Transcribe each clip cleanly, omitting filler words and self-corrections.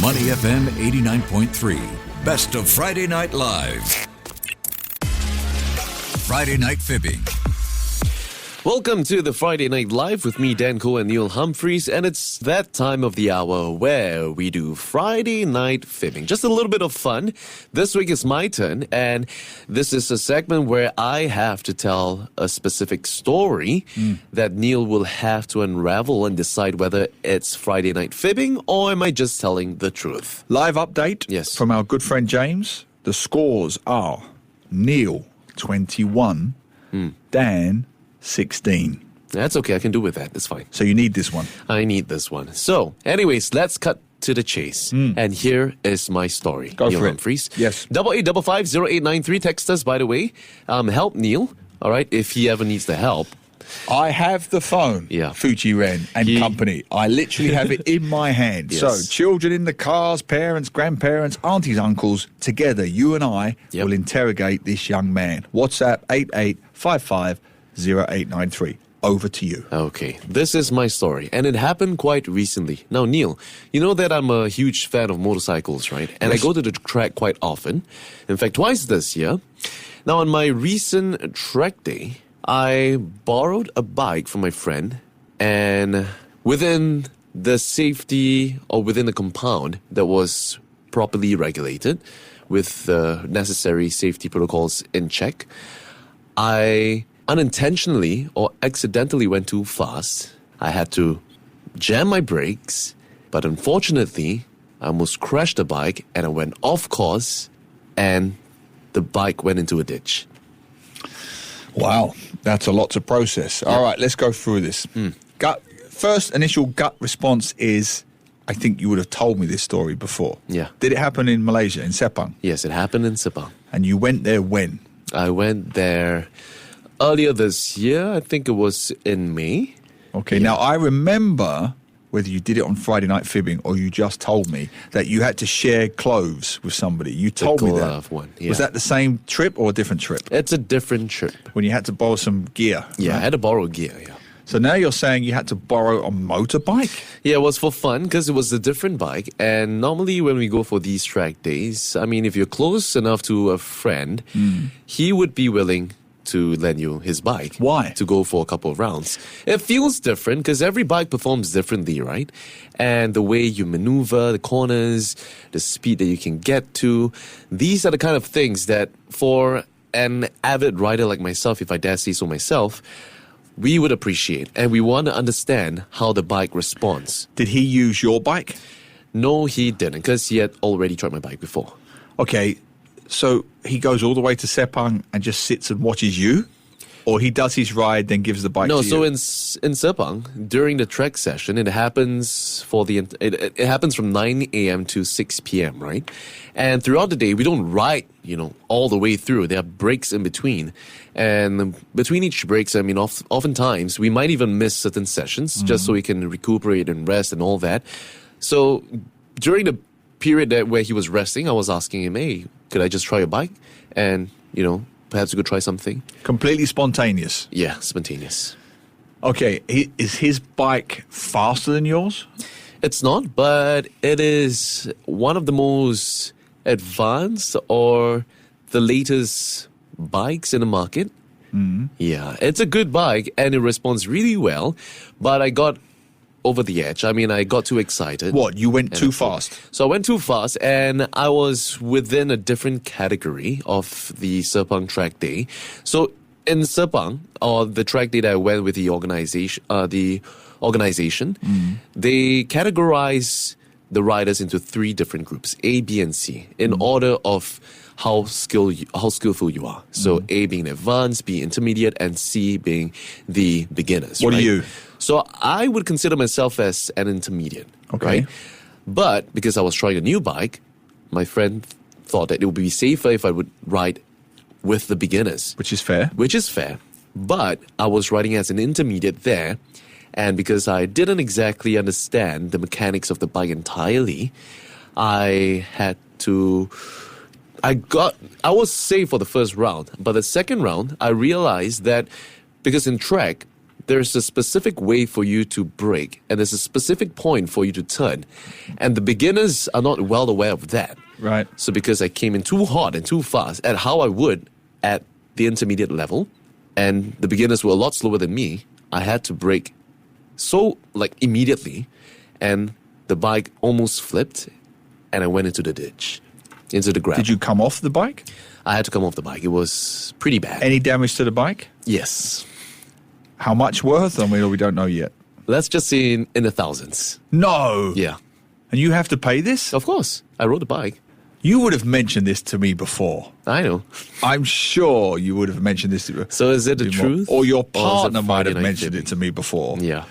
Money FM 89.3. Best of Friday Night Live. Friday Night Fibbing. Welcome to the Friday Night Live with me, Dan Koh and Neil Humphreys, and it's that time of the hour where we do Friday Night Fibbing. Just a little bit of fun. This week is my turn, and this is a segment where I have to tell a specific story that Neil will have to unravel and decide whether it's Friday Night Fibbing or am I just telling the truth. Live update Yes. from our good friend James. The scores are Neil, 21, Dan, 16. That's okay, I can do with that. It's fine. So you need this one. I need this one. So, anyways, let's cut to the chase. And here is my story. Go Neil for it. Humphreys. Yes. 88550893. Text us, by the way. Help Neil, all right, if he ever needs the help. I have the phone, Yeah. Fuji Ren and company. I literally have it in my hand. Yes. So children in the cars, parents, grandparents, aunties, uncles, together, you and I will interrogate this young man. WhatsApp 88550893. Over to you. Okay, this is my story, and it happened quite recently. Now, Neil, you know that I'm a huge fan of motorcycles, right? And Yes. I go to the track quite often. In fact, twice this year. Now, on my recent track day, I borrowed a bike from my friend, and within the safety or within the compound that was properly regulated with the necessary safety protocols in check, I unintentionally or accidentally went too fast. I had to jam my brakes, but unfortunately, I almost crashed the bike and I went off course and the bike went into a ditch. Wow, that's a lot to process. All right, let's go through this. First initial gut response is, I think you would have told me this story before. Yeah. Did it happen in Malaysia, in Sepang? Yes, it happened in Sepang. And you went there when? I went there earlier this year. I think it was in May. Okay, now I remember, whether you did it on Friday Night Fibbing or you just told me, that you had to share clothes with somebody. You told me that. glove one, yeah. Was that the same trip or a different trip? It's a different trip. When you had to borrow some gear? Yeah, I right? had to borrow gear, yeah. So now you're saying you had to borrow a motorbike? Yeah, it was for fun because it was a different bike. And normally when we go for these track days, I mean, if you're close enough to a friend, he would be willing to lend you his bike. Why? To go for a couple of rounds. It feels different because every bike performs differently, right? And the way you maneuver, the corners, the speed that you can get to, these are the kind of things that for an avid rider like myself, if I dare say so myself, we would appreciate, and we want to understand how the bike responds. Did he use your bike? No, he didn't, because he had already tried my bike before. Okay, so he goes all the way to Sepang and just sits and watches you? Or he does his ride, then gives the bike No, to so you? in Sepang, during the trek session, it happens it happens from 9 a.m. to 6 p.m., right? And throughout the day, we don't ride, all the way through. There are breaks in between. And between each breaks, I mean, oftentimes, we might even miss certain sessions just so we can recuperate and rest and all that. So during the period where he was resting, I was asking him, hey, could I just try your bike? And, perhaps we could try something. Completely spontaneous. Yeah, spontaneous. Okay, is his bike faster than yours? It's not, but it is one of the most advanced or the latest bikes in the market. Yeah, it's a good bike and it responds really well, but I got over the edge. I mean, I got too excited. What, you went too fast? So I went too fast and I was within a different category of the Sepang track day. So in Sepang, or the track day that I went with the organization, they categorize the riders into three different groups, A, B, and C, in order of how skillful you are. So A being advanced, B intermediate, and C being the beginners. What are right? you? So I would consider myself as an intermediate. Okay. Right? But because I was trying a new bike, my friend thought that it would be safer if I would ride with the beginners. Which is fair. Which is fair. But I was riding as an intermediate there. And because I didn't exactly understand the mechanics of the bike entirely, I was safe for the first round. But the second round, I realized that because in track, there's a specific way for you to brake, and there's a specific point for you to turn. And the beginners are not well aware of that. Right. So because I came in too hard and too fast at how I would at the intermediate level, and the beginners were a lot slower than me, I had to brake so immediately, and the bike almost flipped, and I went into the ditch, into the gravel. Did you come off the bike? I had to come off the bike. It was pretty bad. Any damage to the bike? Yes. How much worth? I mean, we don't know yet. Let's just say in the thousands. No. Yeah. And you have to pay this? Of course. I rode the bike. You would have mentioned this to me before. I know. I'm sure you would have mentioned this to me. So is it the truth? Or your Or is it partner might Friday have Night mentioned Fibbing? it to me before. Yeah.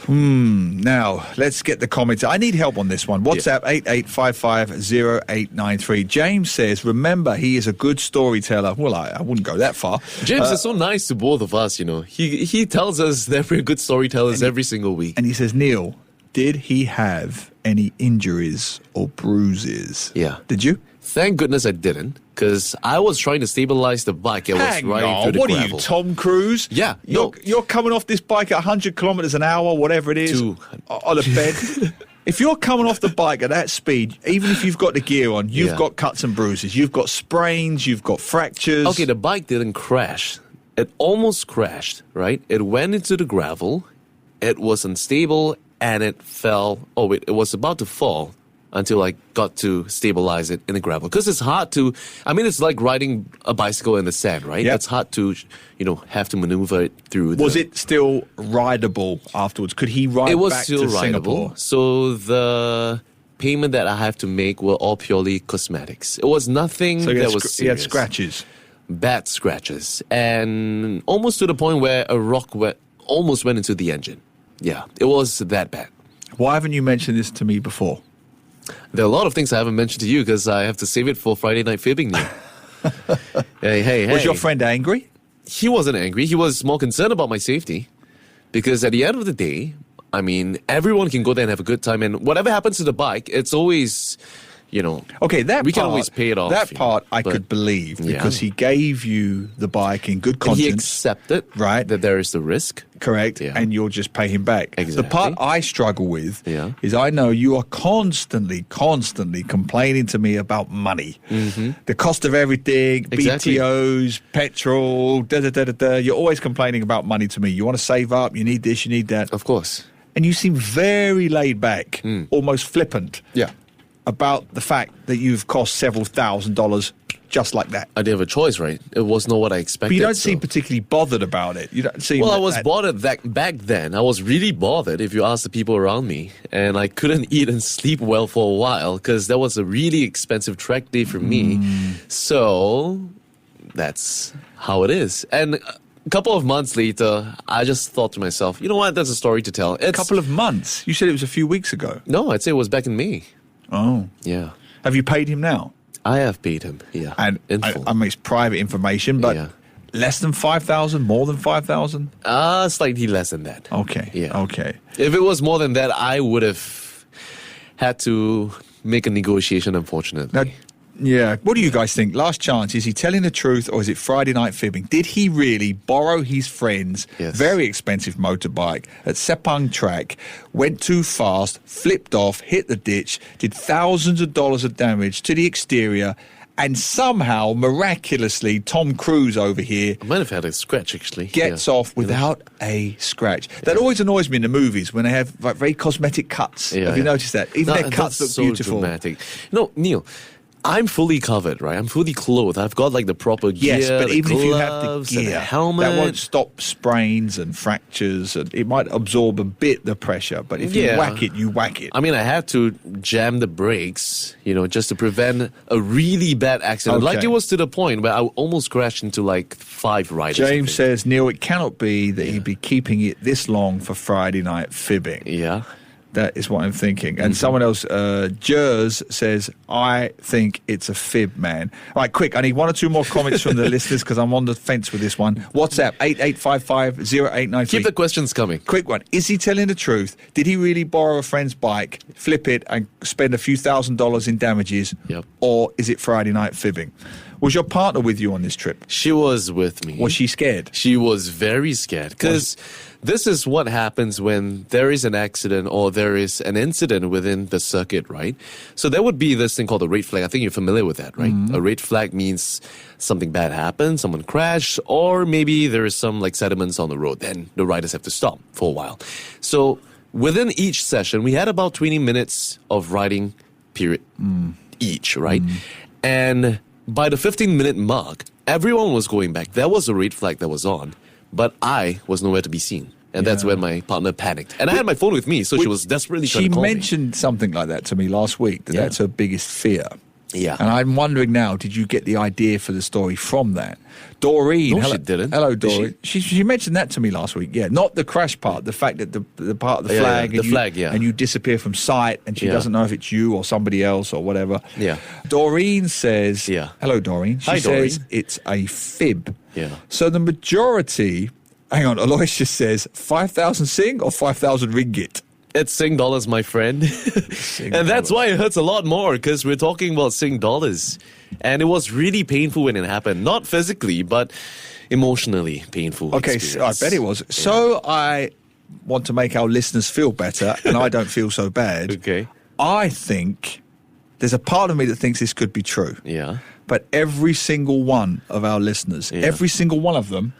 Now, let's get the comments. I need help on this one. WhatsApp 88550893. James says, remember, he is a good storyteller. Well, I wouldn't go that far. James is so nice to both of us, He tells us that we're good storytellers every single week. And he says, Neil, did he have any injuries or bruises? Yeah. Did you? Thank goodness I didn't, because I was trying to stabilize the bike. I was Hang riding on, through the what gravel. are you, Tom Cruise? Yeah, You're coming off this bike at 100 kilometers an hour, whatever it is, 200. on a bed. If you're coming off the bike at that speed, even if you've got the gear on, you've Yeah. got cuts and bruises. You've got sprains, you've got fractures. Okay, the bike didn't crash. It almost crashed, right? It went into the gravel. It was unstable, and it fell. Oh, wait, it was about to fall until I got to stabilize it in the gravel. Because it's hard to, it's like riding a bicycle in the sand, right? Yep. It's hard to, have to maneuver it through. Was it still rideable afterwards? Could he ride It was back still to rideable. Singapore? So the payment that I have to make were all purely cosmetics. It was nothing So that was he had serious. scratches. Bad scratches, and almost to the point where a rock almost went into the engine. Yeah, it was that bad. Why haven't you mentioned this to me before? There are a lot of things I haven't mentioned to you because I have to save it for Friday Night Fibbing now. Hey. Was your friend angry? He wasn't angry. He was more concerned about my safety. Because at the end of the day, everyone can go there and have a good time. And whatever happens to the bike, it's always, Okay, that we part, can always pay it off. That part I but- could believe Yeah. because he gave you the bike in good And conscience. he accepted Right. that there is the risk. Correct, Yeah. and you'll just pay him back. Exactly. The part I struggle with Yeah. is I know you are constantly complaining to me about money. The cost of everything, Exactly. BTOs, petrol, da-da-da-da-da. You're always complaining about money to me. You want to save up, you need this, you need that. Of course. And you seem very laid back, almost flippant Yeah. about the fact that you've cost several $1,000s just like that. I didn't have a choice, right? It was not what I expected. But you don't so- seem particularly bothered about it. You don't seem. Well, I was bothered back then. I was really bothered if you ask the people around me. And I couldn't eat and sleep well for a while because that was a really expensive track day for me. So that's how it is. And a couple of months later, I just thought to myself, you know what? That's a story to tell. A couple of months. You said it was a few weeks ago. No, I'd say it was back in May. Oh. Yeah. Have you paid him now? I have paid him. Yeah. And in I full. mean, it's private information, but Yeah. less than 5,000, more than 5,000? Slightly less than that. Okay. Yeah. Okay. If it was more than that, I would have had to make a negotiation, unfortunately. Now, yeah. What do you guys think? Last chance. Is he telling the truth or is it Friday Night Fibbing? Did he really borrow his friend's Yes. very expensive motorbike at Sepang track, went too fast, flipped off, hit the ditch, did thousands of dollars of damage to the exterior, and somehow, miraculously, Tom Cruise over here I might have had a scratch, actually. gets Yeah. off without a scratch. That always annoys me in the movies when they have like very cosmetic cuts. Yeah, Have you yeah. noticed that? Even their cuts look that's so beautiful. dramatic. No, Neil, I'm fully covered, right? I'm fully clothed. I've got like the proper gear, Yes, but the even if you have the gloves and gear, the helmet. that won't stop sprains and fractures, and it might absorb a bit the pressure. But if you Yeah. whack it, you whack it. I mean, I had to jam the brakes, just to prevent a really bad accident. Like Okay. it was to the point where I almost crashed into like 5 riders. I James think. says, Neil, it cannot be that he'd be keeping it this long for Friday Night Fibbing. Yeah. That is what I'm thinking. Mm-hmm. And someone else, Jers, says, I think it's a fib, man. All right, quick. I need 1 or 2 more comments from the listeners because I'm on the fence with this one. WhatsApp, 88550893. Keep the questions coming. Quick one. Is he telling the truth? Did he really borrow a friend's bike, flip it, and spend a few $1,000s in damages? Yep. Or is it Friday Night Fibbing? Was your partner with you on this trip? She was with me. Was she scared? She was very scared because this is what happens when there is an accident or there is an incident within the circuit, right? So there would be this thing called a red flag. I think you're familiar with that, right? A red flag means something bad happened, someone crashed, or maybe there is some like sediments on the road. Then the riders have to stop for a while. So within each session, we had about 20 minutes of riding period each, right? And by the 15-minute mark, everyone was going back. There was a red flag that was on, but I was nowhere to be seen. And that's when my partner panicked. And I had my phone with me, so she was desperately trying to call me. She mentioned something like that to me last week, that's her biggest fear. Yeah. And I'm wondering now, did you get the idea for the story from that? Doreen. No, she didn't. Hello, Doreen. She mentioned that to me last week, not the crash part, the fact that the part of the flag. The flag, And you disappear from sight, and she doesn't know if it's you or somebody else or whatever. Yeah. Doreen says, hello, Doreen. She Hi, says Doreen. it's a fib. Yeah. So the majority, hang on, Aloysius says 5,000 Sing or 5,000 ringgit? It's Sing dollars, my friend. And that's why it hurts a lot more, because we're talking about Sing dollars. And it was really painful when it happened. Not physically, but emotionally painful. Okay, so I bet it was. Yeah. So I want to make our listeners feel better, and I don't feel so bad. Okay. I think there's a part of me that thinks this could be true. Yeah. But every single one of our listeners, every single one of them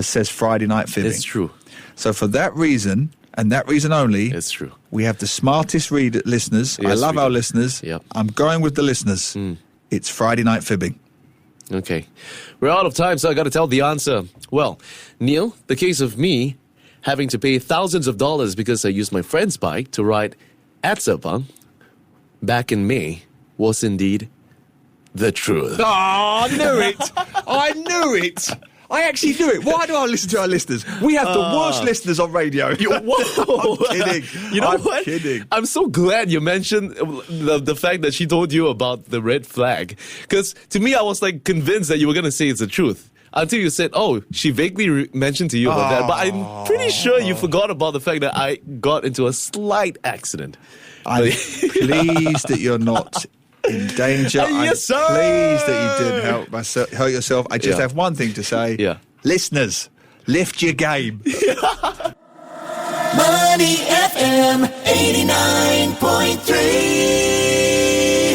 says Friday Night Fibbing. It's true. So for that reason, and that reason only, it's true. We have the smartest listeners. Yes, I love our listeners. Yep. I'm going with the listeners. It's Friday Night Fibbing. Okay. We're out of time, so I got to tell the answer. Well, Neil, the case of me having to pay thousands of dollars because I used my friend's bike to ride at Sepang back in May was indeed the truth. Oh, I knew it. I knew it. I actually knew it. Why do I listen to our listeners? We have the worst listeners on radio. Whoa. I'm kidding. You know I'm what? kidding. I'm so glad you mentioned the fact that she told you about the red flag. Because to me, I was like convinced that you were going to say it's the truth. Until you said, she vaguely mentioned to you about that. But I'm pretty sure you forgot about the fact that I got into a slight accident. I'm pleased that you're not in danger. Yes, sir. I'm pleased that you didn't hurt yourself. I just have one thing to say. Yeah. Listeners, lift your game. Money FM 89.3